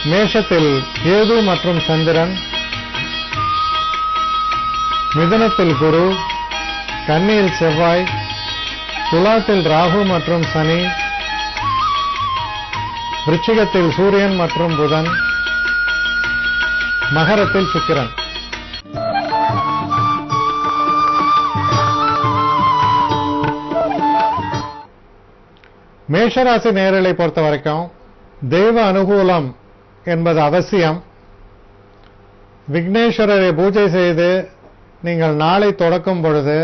மேஷத்தில் கேது மற்றும் சந்திரன், மிதுனத்தில் குரு, கன்னியில் செவ்வாய், துலாத்தில் ராகு மற்றும் சனி, விருச்சிகத்தில் சூரியன் மற்றும் புதன், மகரத்தில் சுக்கிரன். மேஷராசி நேயர்களை பொறுத்த வரைக்கும் தெய்வ அனுகூலம் என்பது அவசியம். விக்னேஸ்வரரை பூஜை செய்து நீங்கள் நாளை தொடக்கும் பொழுது,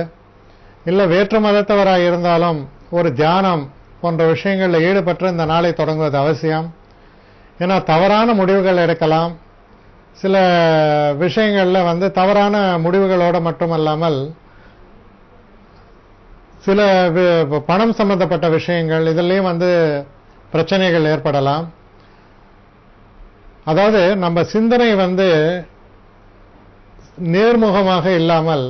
இல்லை வேற்று மதத்தவராக இருந்தாலும் ஒரு தியானம் போன்ற விஷயங்களில் ஈடுபட்டு இந்த நாளை தொடங்குவது அவசியம். ஏன்னா தவறான முடிவுகள் எடுக்கலாம். சில விஷயங்களில் தவறான முடிவுகளோடு மட்டுமல்லாமல் சில பணம் சம்பந்தப்பட்ட விஷயங்கள் இதிலையும் பிரச்சனைகள் ஏற்படலாம். அதாவது நம்ம சிந்தனை நேர்முகமாக இல்லாமல்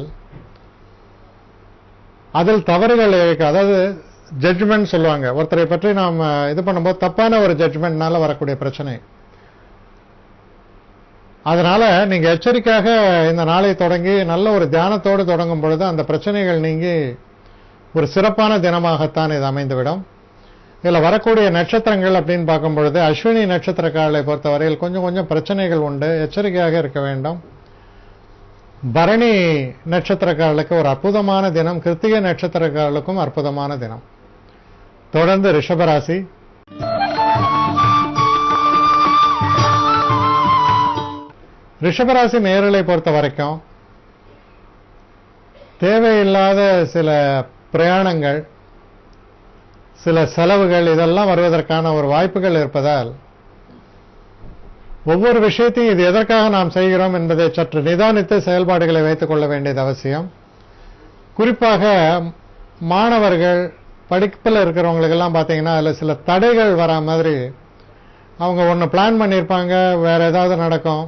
அதில் தவறுகள் இருக்கு. அதாவது ஜட்ஜ்மெண்ட் சொல்லுவாங்க. ஒருத்தரை பற்றி நாம் இது பண்ணும்போது தப்பான ஒரு ஜட்ஜ்மெண்ட்னால வரக்கூடிய பிரச்சனை. அதனால நீங்க எச்சரிக்கையாக இந்த நாளை தொடங்கி நல்ல ஒரு தியானத்தோடு தொடங்கும் பொழுது அந்த பிரச்சனைகள் நீங்கி ஒரு சிறப்பான தினமாகத்தான் இது அமைந்துவிடும். இதில் வரக்கூடிய நட்சத்திரங்கள் அப்படின்னு பார்க்கும் பொழுது அஸ்வினி நட்சத்திரக்காரர்களை பொறுத்தவரையில் கொஞ்சம் பிரச்சனைகள் உண்டு, எச்சரிக்கையாக இருக்க வேண்டும். பரணி நட்சத்திரக்காரர்களுக்கு ஒரு அற்புதமான தினம், கிருத்திகை நட்சத்திரக்காரர்களுக்கும் அற்புதமான தினம். தொடர்ந்து ரிஷபராசி. ரிஷபராசி நேயர்களை பொறுத்த வரைக்கும் தேவையில்லாத சில பிரயாணங்கள், சில செலவுகள் இதெல்லாம் வருவதற்கான ஒரு வாய்ப்புகள் இருப்பதால் ஒவ்வொரு விஷயத்தையும் இது எதற்காக நாம் செய்கிறோம் என்பதை சற்று நிதானித்து செயல்பாடுகளை வைத்துக் கொள்ள வேண்டியது அவசியம். குறிப்பாக மாணவர்கள் படிப்பில் இருக்கிறவங்களுக்கெல்லாம் பார்த்தீங்கன்னா அதில் சில தடைகள் வர மாதிரி அவங்க ஒன்று பிளான் பண்ணியிருப்பாங்க, வேற ஏதாவது நடக்கும்.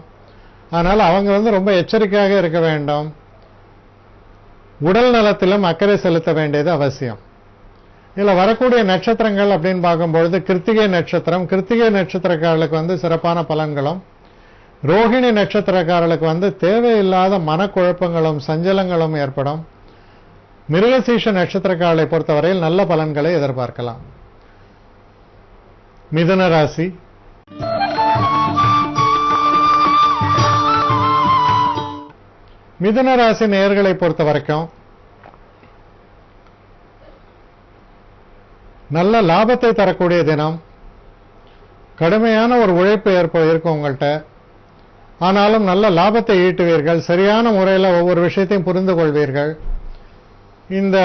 அதனால் அவங்க ரொம்ப எச்சரிக்கையாக இருக்க வேண்டும். உடல் நலத்திலும் அக்கறை செலுத்த வேண்டியது அவசியம். இதில் வரக்கூடிய நட்சத்திரங்கள் அப்படின்னு பார்க்கும்பொழுது கிருத்திகை நட்சத்திரம், கிருத்திகை நட்சத்திரக்காரர்களுக்கு சிறப்பான பலன்களும், ரோஹிணி நட்சத்திரக்காரர்களுக்கு தேவையில்லாத மனக்குழப்பங்களும் சஞ்சலங்களும் ஏற்படும். மிருகசீஷ நட்சத்திரக்காரர்களை பொறுத்தவரையில் நல்ல பலன்களை எதிர்பார்க்கலாம். மிதுன ராசி. மிதுன ராசி நேயர்களை பொறுத்த வரைக்கும் நல்ல லாபத்தை தரக்கூடிய தினம். கடுமையான ஒரு உழைப்பு இருக்கும் உங்கள்கிட்ட, ஆனாலும் நல்ல லாபத்தை ஈட்டுவீர்கள். சரியான முறையில் ஒவ்வொரு விஷயத்தையும் புரிந்து கொள்வீர்கள். இந்த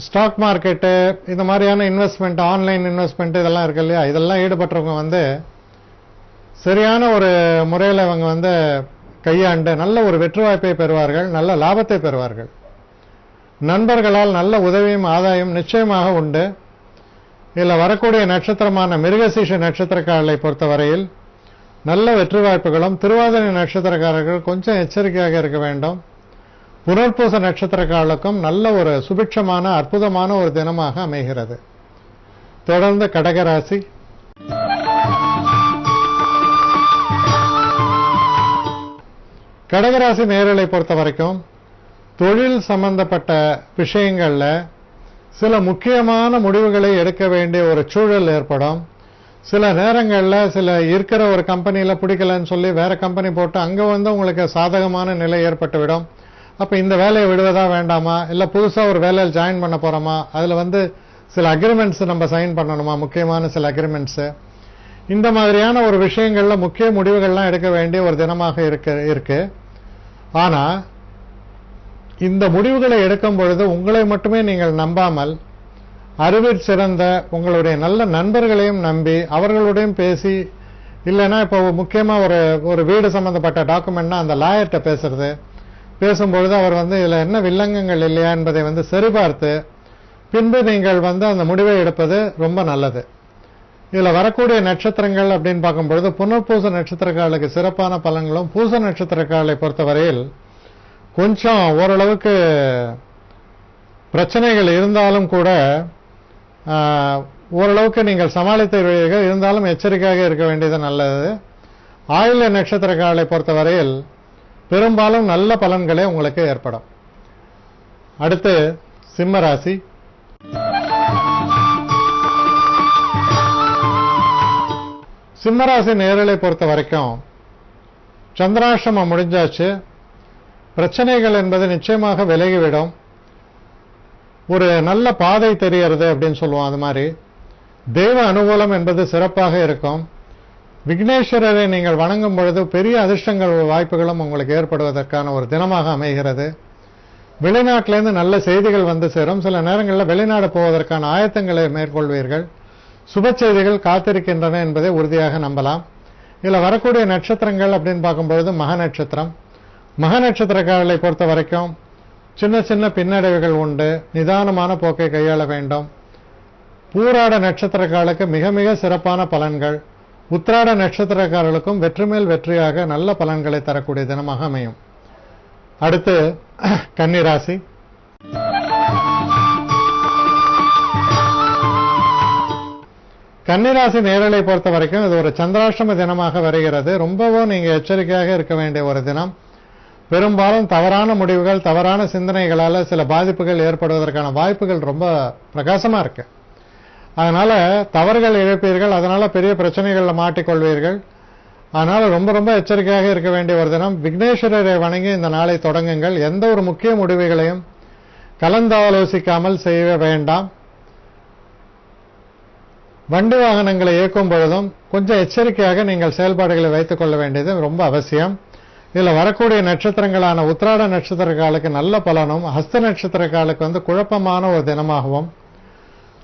ஸ்டாக் மார்க்கெட்டு, இந்த மாதிரியான இன்வெஸ்ட்மெண்ட், ஆன்லைன் இன்வெஸ்ட்மெண்ட் இதெல்லாம் இருக்கு இல்லையா, இதெல்லாம் ஈடுபட்டவங்க சரியான ஒரு முறையில் அவங்க கையாண்டு நல்ல ஒரு வெற்றி வாய்ப்பை பெறுவார்கள், நல்ல லாபத்தை பெறுவார்கள். நண்பர்களால் நல்ல உதவியும் ஆதாயம் நிச்சயமாக உண்டு. இதில் வரக்கூடிய நட்சத்திரமான மிருகசீஷ நட்சத்திரக்காரர்களை பொறுத்தவரையில் நல்ல வெற்றி வாய்ப்புகளும், திருவாதிரை நட்சத்திரக்காரர்கள் கொஞ்சம் எச்சரிக்கையாக இருக்க வேண்டும். புனர்பூச நட்சத்திரக்காரர்களுக்கும் நல்ல ஒரு சுபிட்சமான அற்புதமான ஒரு தினமாக அமைகிறது. தொடர்ந்து கடகராசி. கடகராசி நேயர்களை பொறுத்த வரைக்கும் தொழில் சம்பந்தப்பட்ட விஷயங்கள்ல சில முக்கியமான முடிவுகளை எடுக்க வேண்டிய ஒரு சூழல் ஏற்படும். சில நேரங்களில் சில இருக்கிற ஒரு கம்பெனியில் பிடிக்கலன்னு சொல்லி வேற கம்பெனி போட்டு அங்கே உங்களுக்கு சாதகமான நிலை ஏற்பட்டுவிடும். அப்போ இந்த வேலையை விடுவதா வேண்டாமா, இல்லை புதுசாக ஒரு வேலையில் ஜாயின் பண்ண போகிறோமா, அதில் சில அக்ரிமெண்ட்ஸ் நம்ம சைன் பண்ணணுமா, முக்கியமான சில அக்ரிமெண்ட்ஸு, இந்த மாதிரியான ஒரு விஷயங்களில் முக்கிய முடிவுகள்லாம் எடுக்க வேண்டிய ஒரு தினமாக இருக்கு. ஆனால் இந்த முடிவுகளை எடுக்கும் பொழுது உங்களை மட்டுமே நீங்கள் நம்பாமல் அறிவில் சிறந்த உங்களுடைய நல்ல நண்பர்களையும் நம்பி அவர்களுடையும் பேசி, இல்லைன்னா இப்போ முக்கியமாக ஒரு வீடு சம்பந்தப்பட்ட டாக்குமெண்ட்னா அந்த லாயர்கிட்ட பேசும்பொழுது அவர் இதில் என்ன வில்லங்கங்கள் இல்லையா என்பதை சரிபார்த்து பின்பு நீங்கள் அந்த முடிவை எடுப்பது ரொம்ப நல்லது. இதில் வரக்கூடிய நட்சத்திரங்கள் அப்படின்னு பார்க்கும்பொழுது புனர்பூச நட்சத்திரக்காரர்களுக்கு சிறப்பான பலன்களும், பூச நட்சத்திரக்காரர்களை பொறுத்தவரையில் கொஞ்சம் ஓரளவுக்கு பிரச்சனைகள் இருந்தாலும் கூட ஓரளவுக்கு நீங்கள் சமாளித்து வருவீர்கள். இருந்தாலும் எச்சரிக்கையாக இருக்க வேண்டியது நல்லது. ஆயில்ய நட்சத்திரக்காரர்களை பொறுத்தவரையில் பெரும்பாலும் நல்ல பலன்களே உங்களுக்கு ஏற்படும். அடுத்து சிம்ம ராசி. சிம்மராசி நேயர்களை பொறுத்த வரைக்கும் சந்திராஷ்டமம் முடிஞ்சாச்சு. பிரச்சனைகள் என்பது நிச்சயமாக விலகிவிடும். ஒரு நல்ல பாதை தெரியறது அப்படின்னு சொல்லுவோம். அது மாதிரி தெய்வ அனுகூலம் என்பது சிறப்பாக இருக்கும். விக்னேஸ்வரரை நீங்கள் வணங்கும் பொழுது பெரிய அதிர்ஷ்டங்கள் வாய்ப்புகளும் உங்களுக்கு ஏற்படுவதற்கான ஒரு தினமாக அமைகிறது. வெளிநாட்டிலிருந்து நல்ல செய்திகள் வந்து சேரும். சில நேரங்களில் வெளிநாடு போவதற்கான ஆயத்தங்களை மேற்கொள்வீர்கள். சுப செய்திகள் காத்திருக்கின்றன என்பதை உறுதியாக நம்பலாம். இதில் வரக்கூடிய நட்சத்திரங்கள் அப்படின்னு பார்க்கும்பொழுது மக நட்சத்திரம். மக நட்சத்திரக்காரர்களை பொறுத்த வரைக்கும் சின்ன சின்ன பின்னடைவுகள் உண்டு. நிதானமான போக்கை கையாள வேண்டும். பூராட நட்சத்திரக்காரர்களுக்கு மிக மிக சிறப்பான பலன்கள். உத்திராட நட்சத்திரக்காரர்களுக்கும் வெற்றி மேல் வெற்றியாக நல்ல பலன்களை தரக்கூடிய தினமாக அமையும். அடுத்து கன்னிராசி. கன்னிராசி நேரலை பொறுத்த வரைக்கும் இது ஒரு சந்திராஷ்டம தினமாக வருகிறது. ரொம்பவும் நீங்க எச்சரிக்கையாக இருக்க வேண்டிய ஒரு தினம். பெரும்பாலும் தவறான முடிவுகள், தவறான சிந்தனைகளால சில பாதிப்புகள் ஏற்படுவதற்கான வாய்ப்புகள் ரொம்ப பிரகாசமா இருக்கு. அதனால தவறுகள் இழப்பீர்கள். அதனால பெரிய பிரச்சனைகளில் மாட்டிக்கொள்வீர்கள். அதனால ரொம்ப ரொம்ப எச்சரிக்கையாக இருக்க வேண்டிய ஒரு தினம். விக்னேஸ்வரரை வணங்கி இந்த நாளை தொடங்குங்கள். எந்த ஒரு முக்கிய முடிவுகளையும் கலந்தாலோசிக்காமல் செய்ய வேண்டாம். வண்டி வாகனங்களை இயக்கும் பொழுதும் கொஞ்சம் எச்சரிக்கையாக நீங்கள் செயல்பாடுகளை வைத்துக் கொள்ள வேண்டியது ரொம்ப அவசியம். இதில் வரக்கூடிய நட்சத்திரங்களான உத்திராட நட்சத்திரக்காலுக்கு நல்ல பலனும், ஹஸ்த நட்சத்திரக்காலுக்கு குழப்பமான ஒரு தினமாகவும்,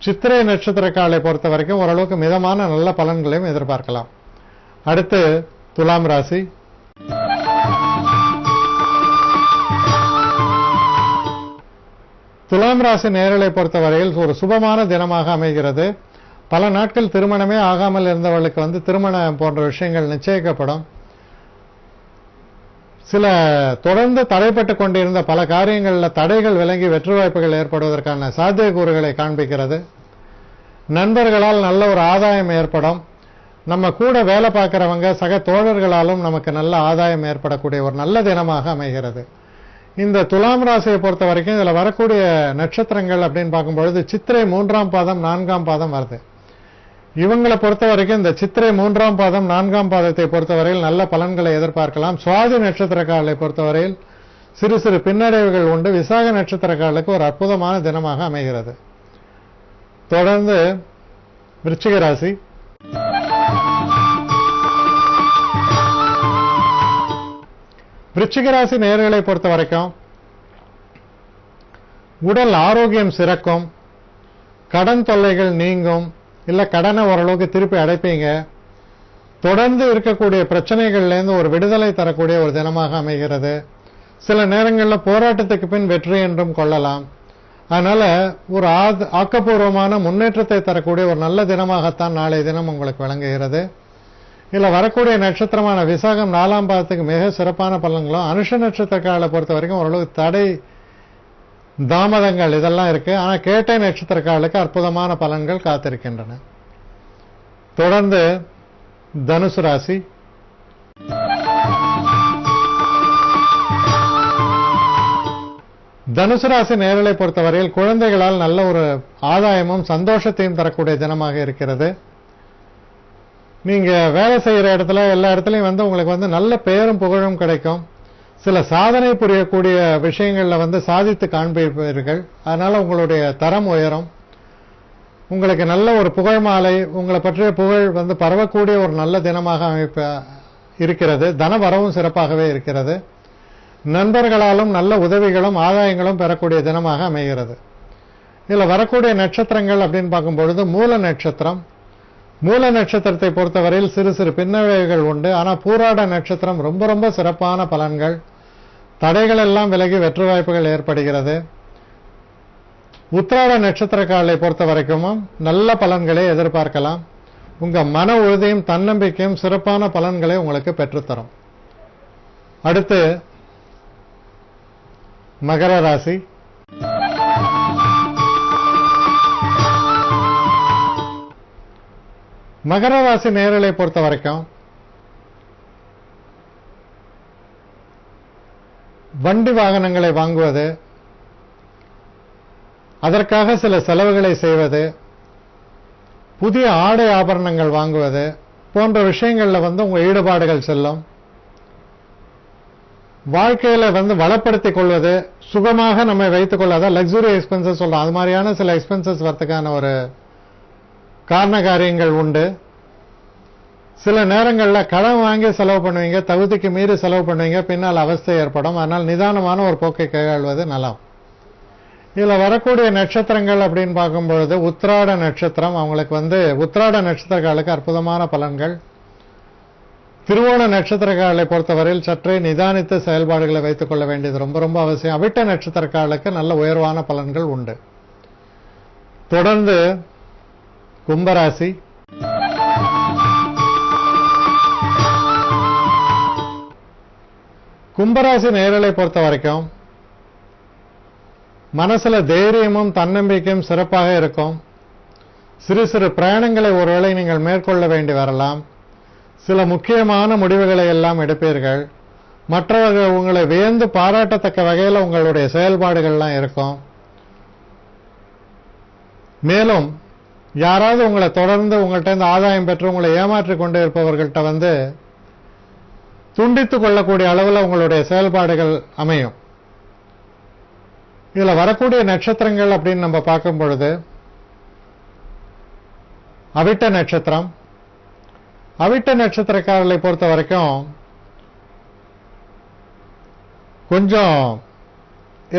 சித்திரை நட்சத்திரக்காலை பொறுத்த வரைக்கும் ஓரளவுக்கு மிதமான நல்ல பலன்களையும் எதிர்பார்க்கலாம். அடுத்து துலாம் ராசி. துலாம் ராசி நேயர்களை பொறுத்தவரையில் ஒரு சுபமான தினமாக அமைகிறது. பல நாட்கள் திருமணமே ஆகாமல் இருந்தவர்களுக்கு திருமணம் போன்ற விஷயங்கள் நிச்சயிக்கப்படும். சில தொடர்ந்து தடைப்பட்டுக் கொண்டிருந்த பல காரியங்களில் தடைகள் விலகி வெற்றி வாய்ப்புகள் ஏற்படுவதற்கான சாத்தியக்கூறுகளை காண்பிக்கிறது. நண்பர்களால் நல்ல ஒரு ஆதாயம் ஏற்படும். நம்ம கூட வேலை பார்க்கிறவங்க சக தோழர்களாலும் நமக்கு நல்ல ஆதாயம் ஏற்படக்கூடிய ஒரு நல்ல தினமாக அமைகிறது. இந்த துலாம் ராசியை பொறுத்த வரைக்கும் இதுல வரக்கூடிய நட்சத்திரங்கள் அப்படின்னு பார்க்கும்பொழுது சித்திரை 3ஆம் பாதம் 4ஆம் பாதம் வருது. இவங்களை பொறுத்த வரைக்கும் இந்த சித்திரை 3ஆம் பாதம் 4ஆம் பாதத்தை பொறுத்தவரையில் நல்ல பலன்களை எதிர்பார்க்கலாம். சுவாதி நட்சத்திரக்காரர்களை பொறுத்தவரையில் சிறு சிறு பின்னடைவுகள் உண்டு. விசாக நட்சத்திரக்காரர்களுக்கு ஒரு அற்புதமான தினமாக அமைகிறது. தொடர்ந்து விருச்சிக ராசி. விருச்சிக ராசி நேயர்களை பொறுத்த வரைக்கும் உடல் ஆரோக்கியம் சிறக்கும். கடன் தொல்லைகள் நீங்கும். இல்ல கடனை ஓரளவுக்கு திருப்பி அடைப்பீங்க. தொடர்ந்து இருக்கக்கூடிய பிரச்சனைகள்லேருந்து ஒரு விடுதலை தரக்கூடிய ஒரு தினமாக அமைகிறது. சில நேரங்களில் போராட்டத்துக்கு பின் வெற்றி என்றும் கொள்ளலாம். அதனால ஒரு ஆக்கப்பூர்வமான முன்னேற்றத்தை தரக்கூடிய ஒரு நல்ல தினமாகத்தான் நாளைய தினம் உங்களுக்கு விளங்குகிறது. இதுல வரக்கூடிய நட்சத்திரமான விசாகம் 4ஆம் பாதத்துக்கு மிக சிறப்பான பலன்களும், அனுஷ நட்சத்திரக்காரர்களை பொறுத்த வரைக்கும் ஓரளவுக்கு தடை தாமதங்கள் இதெல்லாம் இருக்கு. ஆனா கேட்டை நட்சத்திரக்காரர்களுக்கு அற்புதமான பலன்கள் காத்திருக்கின்றன. தொடர்ந்து தனுசு ராசி. தனுசு ராசி நேயர்களை பொறுத்தவரையில் குழந்தைகளால் நல்ல ஒரு ஆதாயமும் சந்தோஷத்தையும் தரக்கூடிய தினமாக இருக்கிறது. நீங்க வேலை செய்யற இடத்துல எல்லா இடத்துலயும் உங்களுக்கு நல்ல பெயரும் புகழும் கிடைக்கும். சில சாதனை புரியக்கூடிய விஷயங்கள்ல சாதித்து காண்பீர்கள். அதனால உங்களுடைய தரம் உயரும். உங்களுக்கு நல்ல ஒரு புகழ் மாலை, உங்களை பற்றிய புகழ் பரவக்கூடிய ஒரு நல்ல தினமாக இருக்கிறது. தன வரவும் சிறப்பாகவே இருக்கிறது. நண்பர்களாலும் நல்ல உதவிகளும் ஆதாயங்களும் பெறக்கூடிய தினமாக அமைகிறது. இதுல வரக்கூடிய நட்சத்திரங்கள் அப்படின்னு பார்க்கும்பொழுது மூல நட்சத்திரம். மூல நட்சத்திரத்தை பொறுத்தவரையில் சிறு சிறு பின்னடைவுகள் உண்டு. ஆனா பூராட நட்சத்திரம் ரொம்ப ரொம்ப சிறப்பான பலன்கள். தடைகள் எல்லாம் விலகி வெற்றி வாய்ப்புகள் ஏற்படுகிறது. உத்திராட நட்சத்திரக்காரர்களை பொறுத்த வரைக்கும் நல்ல பலன்களை எதிர்பார்க்கலாம். உங்க மன உறுதியும் தன்னம்பிக்கையும் சிறப்பான பலன்களை உங்களுக்கு பெற்றுத்தரும். அடுத்து மகர ராசி. மகர ராசி நேயர்களை பொறுத்த வரைக்கும் வண்டி வாகனங்களை வாங்குவது, அதற்காக சில செலவுகளை செய்வது, புதிய ஆடை ஆபரணங்கள் வாங்குவது போன்ற விஷயங்கள்ல உங்க ஈடுபாடுகள் செல்லும். வாழ்க்கையில வளப்படுத்திக் கொள்வது, சுகமாக நம்மை வைத்துக் கொள்ளாத லக்ஸுரி எக்ஸ்பென்சஸ் சொல்றோம், அது மாதிரியான சில எக்ஸ்பென்சஸ் வரதுக்கான ஒரு காரண காரியங்கள் உண்டு. சில நேரங்களில் கடன் வாங்கி செலவு பண்ணுவீங்க, தகுதிக்கு மீறி செலவு பண்ணுவீங்க, பின்னால் அவஸ்தை ஏற்படும். அதனால் நிதானமான ஒரு போக்கை கையாள்வது நலம். இதில் வரக்கூடிய நட்சத்திரங்கள் அப்படின்னு பார்க்கும்பொழுது உத்திராட நட்சத்திரம், அவங்களுக்கு உத்திராட நட்சத்திரக்காலுக்கு அற்புதமான பலன்கள். திருவோண நட்சத்திரக்காலை பொறுத்தவரையில் சற்றே நிதானித்து செயல்பாடுகளை வைத்துக் கொள்ள வேண்டியது ரொம்ப ரொம்ப அவசியம். அவிட்ட நட்சத்திரக்காலுக்கு நல்ல உயர்வான பலன்கள் உண்டு. தொடர்ந்து கும்பராசி. கும்பராசி நேயர்களை பொறுத்த வரைக்கும் மனசுல தைரியமும் தன்னம்பிக்கையும் சிறப்பாக இருக்கும். சிறு சிறு பிரயாணங்களை ஒருவேளை நீங்கள் மேற்கொள்ள வேண்டி வரலாம். சில முக்கியமான முடிவுகளை எல்லாம் எடுப்பீர்கள். மற்றவர்கள் உங்களை வியந்து பாராட்டத்தக்க வகையில் உங்களுடைய செயல்பாடுகள்லாம் இருக்கும். மேலும் யாராவது உங்களை தொடர்ந்து உங்கள்கிட்ட ஆதாயம் பெற்று உங்களை ஏமாற்றிக் கொண்டு இருப்பவர்கள்ட்ட துண்டித்துக் கொள்ளக்கூடிய அளவில் உங்களுடைய செயல்பாடுகள் அமையும். இதுல வரக்கூடிய நட்சத்திரங்கள் அப்படின்னு நம்ம பார்க்கும் பொழுது அவிட்ட நட்சத்திரம். அவிட்ட நட்சத்திரக்காரர்களை பொறுத்த வரைக்கும் கொஞ்சம்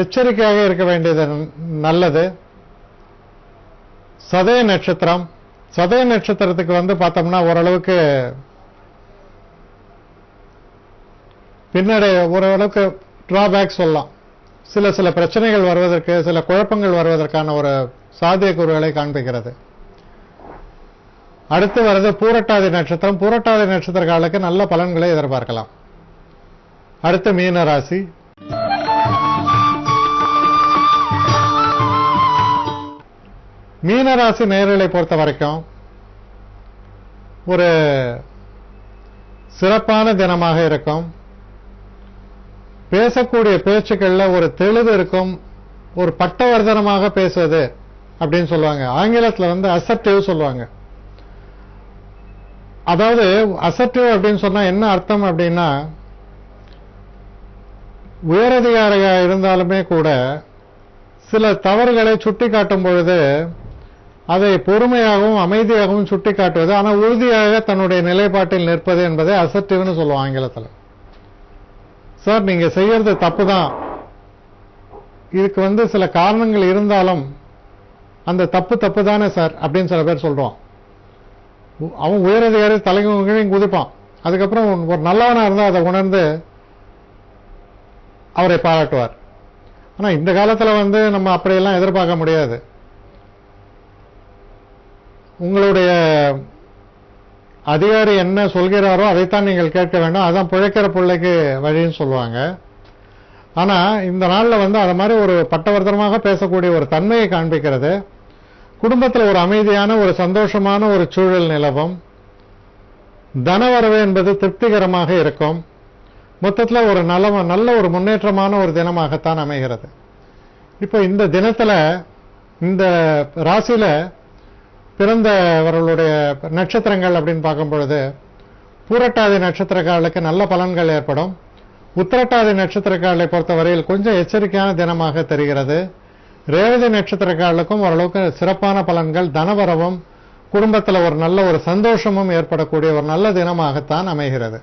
எச்சரிக்கையாக இருக்க வேண்டியது நல்லது. சதய நட்சத்திரம். சதய நட்சத்திரத்துக்கு பார்த்தோம்னா ஓரளவுக்கு பின்னாடி ஓரளவுக்கு டிராபேக் சொல்லலாம். சில பிரச்சனைகள் வருவதற்கு, சில குழப்பங்கள் வருவதற்கான ஒரு சாத்தியக்கூறுகளை காண்பிக்கிறது. அடுத்து வருது பூரட்டாதி நட்சத்திரம். பூரட்டாதி நட்சத்திரக்காரர்களுக்கு நல்ல பலன்களை எதிர்பார்க்கலாம். அடுத்து மீன ராசி. மீனராசி நேயர்களை பொறுத்த வரைக்கும் ஒரு சிறப்பான தினமாக இருக்கும். பேசக்கூடிய பேச்சுக்கள்ல ஒரு தெளிவு இருக்கும். ஒரு பட்டவர்த்தனமாக பேசுவது அப்படின்னு சொல்லுவாங்க. ஆங்கிலத்தில் அசர்ட்டிவ் சொல்லுவாங்க. அதாவது அசர்ட்டிவ் அப்படின்னு சொன்னா என்ன அர்த்தம் அப்படின்னா, உயரதிகாரியா இருந்தாலுமே கூட சில தவறுகளை சுட்டி காட்டும் பொழுது அதை பொறுமையாகவும் அமைதியாகவும் சுட்டி காட்டுவது, ஆனால் உறுதியாக தன்னுடைய நிலைப்பாட்டில் நிற்பது என்பதை அசர்ட்டிவ்னு சொல்லுவோம் ஆங்கிலத்தில். சார் நீங்க செய்யறது தப்பு தான், இதுக்கு சில காரணங்கள் இருந்தாலும் அந்த தப்பு தானே சார் அப்படின்னு சில பேர் சொல்றோம். அவன் உயரதிகாரி தலைங்களையும் குதிப்பான். அதுக்கப்புறம் ஒரு நல்லவனா இருந்தால் அதை உணர்ந்து அவரை பாராட்டுவார். ஆனா இந்த காலத்துல நம்ம அப்படியெல்லாம் எதிர்பார்க்க முடியாது. உங்களுடைய அதிகாரி என்ன சொல்கிறாரோ அதைத்தான் நீங்கள் கேட்க வேண்டும். அதான் பிழைக்கிற பிள்ளைக்கு வழின்னு சொல்லுவாங்க. ஆனா இந்த நாள்ல அது மாதிரி ஒரு பட்டவர்த்தனமாக பேசக்கூடிய ஒரு தன்மையை காண்பிக்கிறது. குடும்பத்தில் ஒரு அமைதியான ஒரு சந்தோஷமான ஒரு சூழல் நிலவும். தனவரவு என்பது திருப்திகரமாக இருக்கும். மொத்தத்தில் ஒரு நல்ல ஒரு முன்னேற்றமான ஒரு தினமாகத்தான் அமைகிறது. இப்போ இந்த தினத்துல இந்த ராசியில பிறந்தவர்களுடைய நட்சத்திரங்கள் அப்படின்னு பார்க்கும் பொழுது பூரட்டாதி நட்சத்திரக்காரர்களுக்கு நல்ல பலன்கள் ஏற்படும். உத்திரட்டாதி நட்சத்திரக்காரர்களை பொறுத்தவரையில் கொஞ்சம் எச்சரிக்கையான தினமாக தெரிகிறது. ரேவதி நட்சத்திரக்காரர்களுக்கும் ஓரளவுக்கு சிறப்பான பலன்கள், தனவரவும் குடும்பத்தில் ஒரு நல்ல ஒரு சந்தோஷமும் ஏற்படக்கூடிய ஒரு நல்ல தினமாகத்தான் அமைகிறது.